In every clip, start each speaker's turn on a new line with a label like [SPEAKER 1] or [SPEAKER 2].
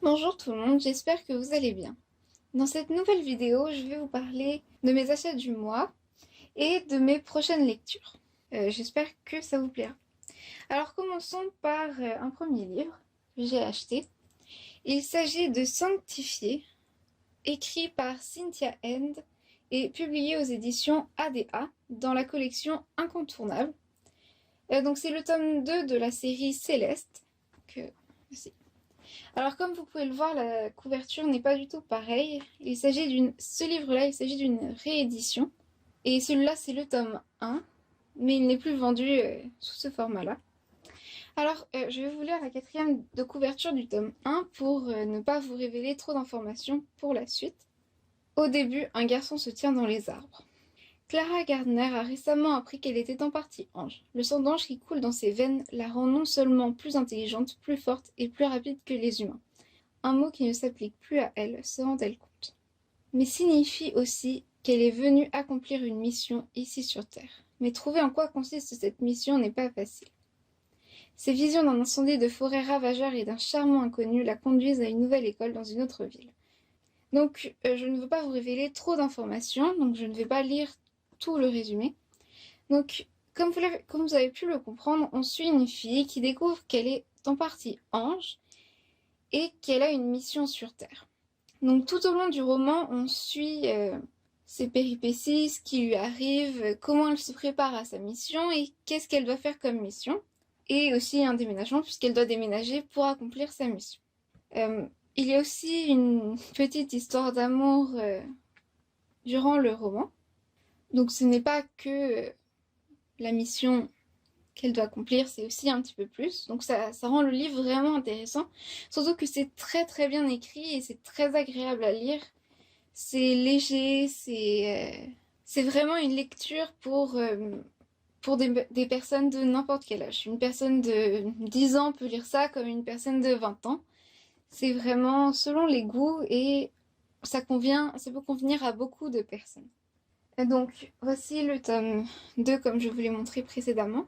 [SPEAKER 1] Bonjour tout le monde, j'espère que vous allez bien. Dans cette nouvelle vidéo, je vais vous parler de mes achats du mois et de mes prochaines lectures. J'espère que ça vous plaira. Alors commençons par un premier livre que j'ai acheté. Il s'agit de Sanctifié, écrit par Cynthia End et publié aux éditions ADA dans la collection Incontournable. Donc c'est le tome 2 de la série Céleste. Alors comme vous pouvez le voir, la couverture n'est pas du tout pareille. Ce livre-là, il s'agit d'une réédition. Et celui-là, c'est le tome 1, mais il n'est plus vendu sous ce format-là. Alors, je vais vous lire la quatrième de couverture du tome 1 pour ne pas vous révéler trop d'informations pour la suite. Au début, un garçon se tient dans les arbres. Clara Gardner a récemment appris qu'elle était en partie ange. Le sang d'ange qui coule dans ses veines la rend non seulement plus intelligente, plus forte et plus rapide que les humains. Un mot qui ne s'applique plus à elle, se rend-elle compte. Mais signifie aussi qu'elle est venue accomplir une mission ici sur Terre. Mais trouver en quoi consiste cette mission n'est pas facile. Ses visions d'un incendie de forêt ravageur et d'un charmant inconnu la conduisent à une nouvelle école dans une autre ville. Donc, je ne veux pas vous révéler trop d'informations, donc je ne vais pas lire tout le résumé. Donc, comme vous avez pu le comprendre, on suit une fille qui découvre qu'elle est en partie ange et qu'elle a une mission sur Terre. Donc tout au long du roman, on suit ses péripéties, ce qui lui arrive, comment elle se prépare à sa mission et qu'est-ce qu'elle doit faire comme mission. Et aussi un déménagement puisqu'elle doit déménager pour accomplir sa mission. Il y a aussi une petite histoire d'amour durant le roman. Donc ce n'est pas que la mission qu'elle doit accomplir, c'est aussi un petit peu plus. Donc ça rend le livre vraiment intéressant. Surtout que c'est très très bien écrit et c'est très agréable à lire. C'est léger, c'est vraiment une lecture pour des personnes de n'importe quel âge. Une personne de 10 ans peut lire ça comme une personne de 20 ans. C'est vraiment selon les goûts et ça peut convenir à beaucoup de personnes. Et donc, voici le tome 2 comme je vous l'ai montré précédemment.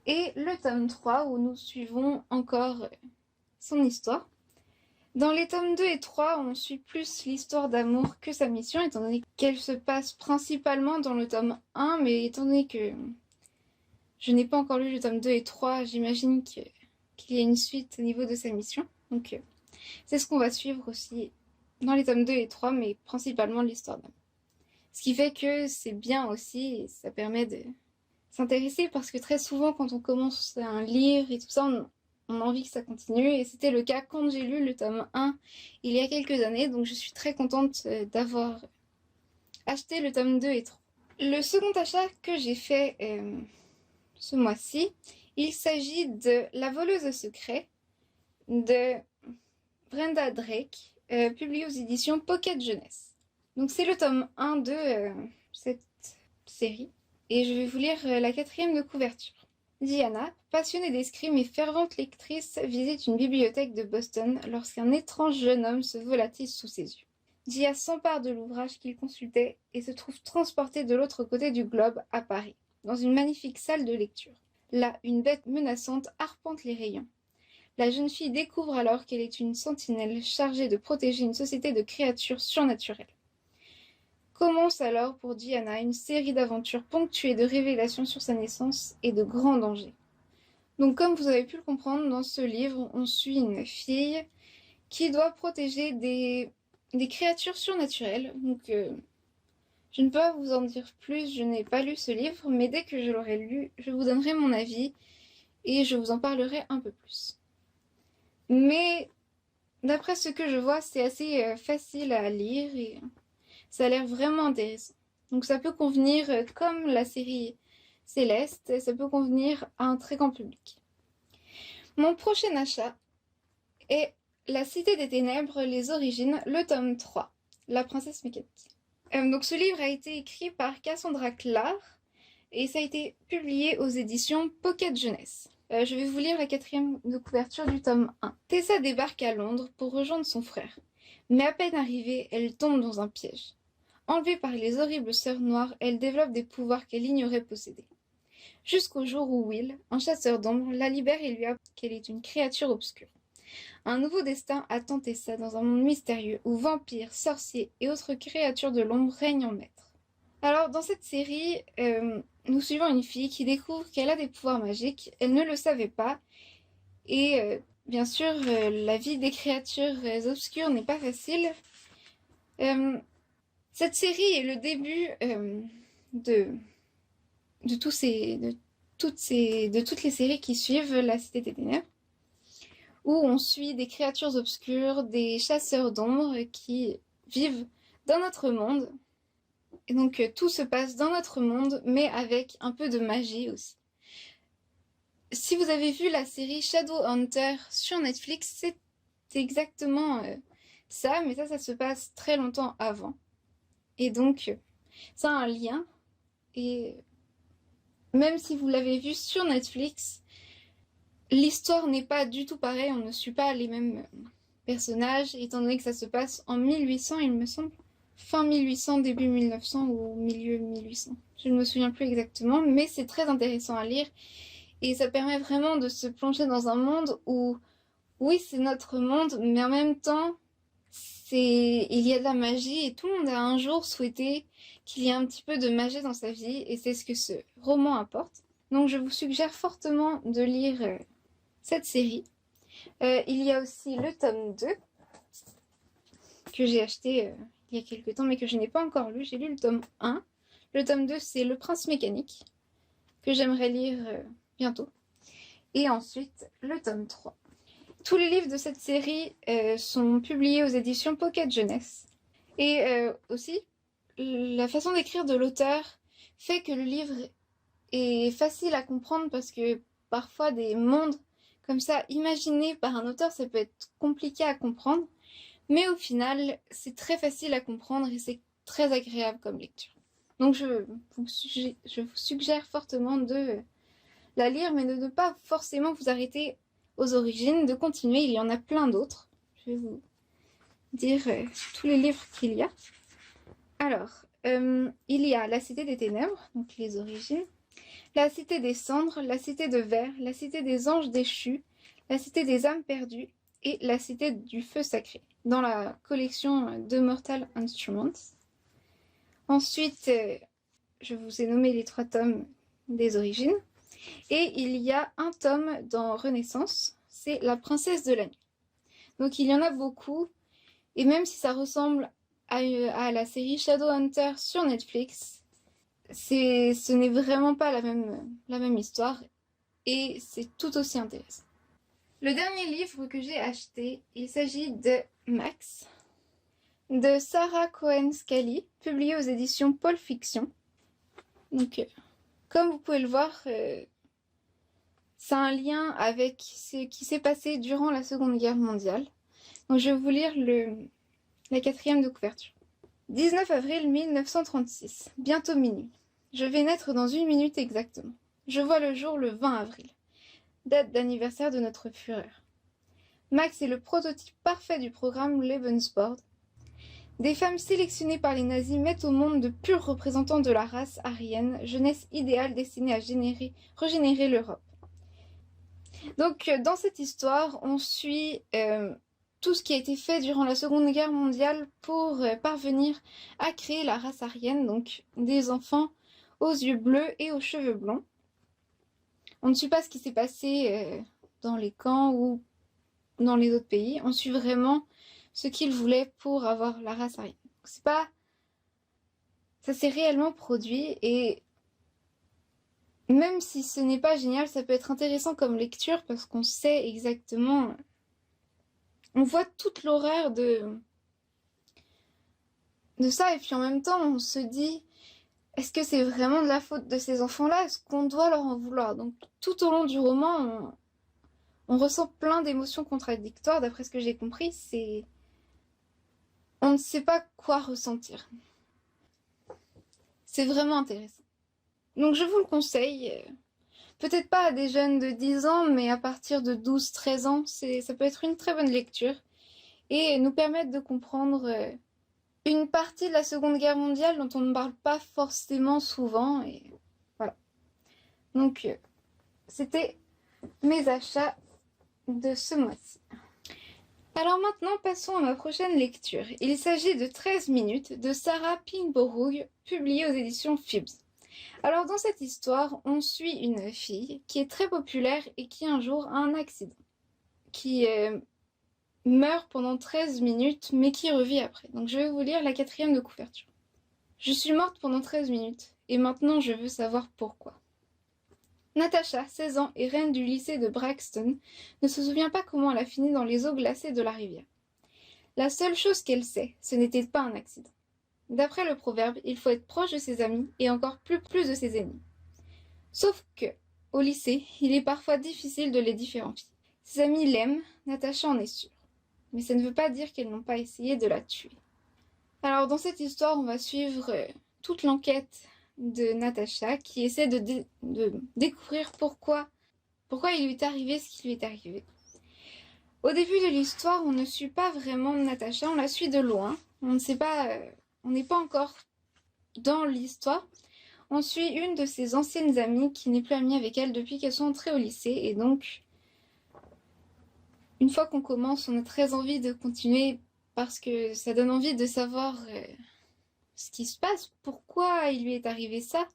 [SPEAKER 1] Et le tome 3 où nous suivons encore son histoire. Dans les tomes 2 et 3, on suit plus l'histoire d'amour que sa mission, étant donné qu'elle se passe principalement dans le tome 1, mais étant donné que je n'ai pas encore lu le tome 2 et 3, j'imagine qu'il y a une suite au niveau de sa mission. Donc c'est ce qu'on va suivre aussi dans les tomes 2 et 3, mais principalement l'histoire d'amour. Ce qui fait que c'est bien aussi, et ça permet de s'intéresser, parce que très souvent quand on commence un livre et tout ça, on a envie que ça continue, et c'était le cas quand j'ai lu le tome 1 il y a quelques années, donc je suis très contente d'avoir acheté le tome 2 et 3. Le second achat que j'ai fait ce mois-ci, il s'agit de La voleuse de secrets de Brenda Drake, publié aux éditions Pocket Jeunesse. Donc c'est le tome 1 de cette série, et je vais vous lire la quatrième de couverture. Diana, passionnée d'escrime et fervente lectrice, visite une bibliothèque de Boston lorsqu'un étrange jeune homme se volatile sous ses yeux. Dia s'empare de l'ouvrage qu'il consultait et se trouve transportée de l'autre côté du globe, à Paris, dans une magnifique salle de lecture. Là, une bête menaçante arpente les rayons. La jeune fille découvre alors qu'elle est une sentinelle chargée de protéger une société de créatures surnaturelles. Commence alors pour Diana une série d'aventures ponctuées de révélations sur sa naissance et de grands dangers. Donc comme vous avez pu le comprendre, dans ce livre, on suit une fille qui doit protéger des créatures surnaturelles. Donc je ne peux pas vous en dire plus, je n'ai pas lu ce livre, mais dès que je l'aurai lu, je vous donnerai mon avis et je vous en parlerai un peu plus. Mais d'après ce que je vois, c'est assez facile à lire et ça a l'air vraiment intéressant. Donc ça peut convenir, comme la série Céleste, ça peut convenir à un très grand public. Mon prochain achat est La Cité des Ténèbres, les origines, le tome 3, La princesse mécanique. Donc ce livre a été écrit par Cassandra Clare et ça a été publié aux éditions Pocket Jeunesse. Je vais vous lire la quatrième de couverture du tome 1. Tessa débarque à Londres pour rejoindre son frère. Mais à peine arrivée, elle tombe dans un piège. Enlevée par les horribles sœurs noires, elle développe des pouvoirs qu'elle ignorait posséder. Jusqu'au jour où Will, un chasseur d'ombre, la libère et lui apprend qu'elle est une créature obscure. Un nouveau destin attend Tessa dans un monde mystérieux où vampires, sorciers et autres créatures de l'ombre règnent en maître. Alors, dans cette série, nous suivons une fille qui découvre qu'elle a des pouvoirs magiques. Elle ne le savait pas. Et bien sûr, la vie des créatures obscures n'est pas facile. Cette série est le début de toutes les séries qui suivent La Cité des Ténèbres, où on suit des créatures obscures, des chasseurs d'ombre qui vivent dans notre monde. Et donc tout se passe dans notre monde, mais avec un peu de magie aussi. Si vous avez vu la série Shadowhunter sur Netflix, c'est exactement ça, mais ça se passe très longtemps avant. Et donc, ça a un lien. Et même si vous l'avez vu sur Netflix, l'histoire n'est pas du tout pareille. On ne suit pas les mêmes personnages, étant donné que ça se passe en 1800, il me semble. Fin 1800, début 1900 ou milieu 1800. Je ne me souviens plus exactement, mais c'est très intéressant à lire. Et ça permet vraiment de se plonger dans un monde où, oui, c'est notre monde, mais en même temps, il y a de la magie et tout le monde a un jour souhaité qu'il y ait un petit peu de magie dans sa vie et c'est ce que ce roman apporte. Donc je vous suggère fortement de lire cette série. Il y a aussi le tome 2 que j'ai acheté il y a quelques temps mais que je n'ai pas encore lu. J'ai lu le tome 1. Le tome 2 c'est Le Prince Mécanique que j'aimerais lire bientôt. Et ensuite le tome 3. Tous les livres de cette série sont publiés aux éditions Pocket Jeunesse. Et aussi, la façon d'écrire de l'auteur fait que le livre est facile à comprendre parce que parfois des mondes comme ça imaginés par un auteur, ça peut être compliqué à comprendre. Mais au final, c'est très facile à comprendre et c'est très agréable comme lecture. Donc je vous suggère fortement de la lire, mais de ne pas forcément vous arrêter aux origines, de continuer. Il y en a plein d'autres. Je vais vous dire tous les livres qu'il y a. Alors, il y a La Cité des Ténèbres, donc les origines, La Cité des Cendres, La Cité de Verre, La Cité des Anges Déchus, La Cité des âmes perdues et La Cité du Feu Sacré, dans la collection de Mortal Instruments. Ensuite, je vous ai nommé les 3 tomes des origines. Et il y a un tome dans Renaissance, c'est La Princesse de la Nuit. Donc il y en a beaucoup, et même si ça ressemble à la série Shadowhunter sur Netflix, ce n'est vraiment pas la même histoire, et c'est tout aussi intéressant. Le dernier livre que j'ai acheté, il s'agit de Max, de Sarah Cohen Scully, publié aux éditions Paul Fiction. Donc, comme vous pouvez le voir, ça a un lien avec ce qui s'est passé durant la Seconde Guerre mondiale. Donc je vais vous lire la 4e de couverture. 19 avril 1936, bientôt minuit. Je vais naître dans 1 minute exactement. Je vois le jour le 20 avril, date d'anniversaire de notre Führer. Max est le prototype parfait du programme Lebensborn. Des femmes sélectionnées par les nazis mettent au monde de purs représentants de la race aryenne, jeunesse idéale destinée à régénérer l'Europe. Donc dans cette histoire, on suit tout ce qui a été fait durant la Seconde Guerre mondiale pour parvenir à créer la race aryenne, donc des enfants aux yeux bleus et aux cheveux blonds. On ne suit pas ce qui s'est passé dans les camps ou dans les autres pays, on suit vraiment ce qu'ils voulaient pour avoir la race aryenne. C'est pas... Ça s'est réellement produit et même si ce n'est pas génial, ça peut être intéressant comme lecture parce qu'on sait exactement... On voit toute l'horreur de ça et puis en même temps on se dit est-ce que c'est vraiment de la faute de ces enfants-là? Est-ce qu'on doit leur en vouloir? Donc tout au long du roman, on ressent plein d'émotions contradictoires. D'après ce que j'ai compris, on ne sait pas quoi ressentir. C'est vraiment intéressant. Donc je vous le conseille. Peut-être pas à des jeunes de 10 ans, mais à partir de 12-13 ans, ça peut être une très bonne lecture et nous permettre de comprendre une partie de la Seconde Guerre mondiale dont on ne parle pas forcément souvent. Et voilà. Donc, c'était mes achats de ce mois-ci. Alors maintenant, passons à ma prochaine lecture. Il s'agit de 13 minutes de Sarah Pinborough, publiée aux éditions Phibbs. Alors dans cette histoire, on suit une fille qui est très populaire et qui un jour a un accident, qui meurt pendant 13 minutes mais qui revit après. Donc je vais vous lire la 4e de couverture. Je suis morte pendant 13 minutes et maintenant je veux savoir pourquoi. Natasha, 16 ans et reine du lycée de Braxton, ne se souvient pas comment elle a fini dans les eaux glacées de la rivière. La seule chose qu'elle sait, ce n'était pas un accident. D'après le proverbe, il faut être proche de ses amis et encore plus de ses ennemis. Sauf que, au lycée, il est parfois difficile de les différencier. Ses amis l'aiment, Natasha en est sûre. Mais ça ne veut pas dire qu'elles n'ont pas essayé de la tuer. Alors dans cette histoire, on va suivre toute l'enquête de Natasha qui essaie de découvrir pourquoi il lui est arrivé ce qui lui est arrivé. Au début de l'histoire, on ne suit pas vraiment Natasha, on la suit de loin. On ne sait pas, on n'est pas encore dans l'histoire. On suit une de ses anciennes amies qui n'est plus amie avec elle depuis qu'elles sont entrées au lycée. Et donc, une fois qu'on commence, on a très envie de continuer parce que ça donne envie de savoir ce qui se passe, pourquoi il lui est arrivé ça.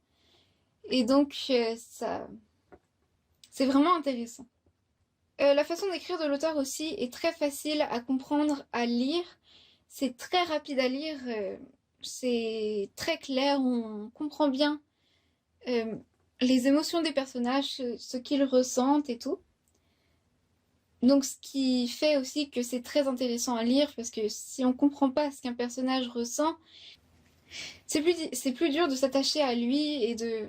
[SPEAKER 1] Et donc, ça, c'est vraiment intéressant. La façon d'écrire de l'auteur aussi est très facile à comprendre, à lire. C'est très rapide à lire, c'est très clair, on comprend bien les émotions des personnages, ce qu'ils ressentent et tout. Donc ce qui fait aussi que c'est très intéressant à lire, parce que si on comprend pas ce qu'un personnage ressent, c'est plus dur de s'attacher à lui et de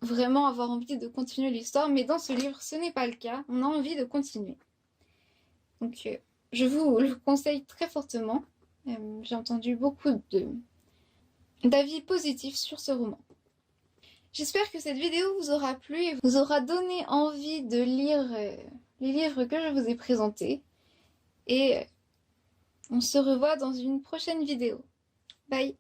[SPEAKER 1] vraiment avoir envie de continuer l'histoire. Mais dans ce livre, ce n'est pas le cas, on a envie de continuer. Donc je vous le conseille très fortement. J'ai entendu beaucoup d'avis positifs sur ce roman. J'espère que cette vidéo vous aura plu et vous aura donné envie de lire les livres que je vous ai présentés. Et on se revoit dans une prochaine vidéo. Bye!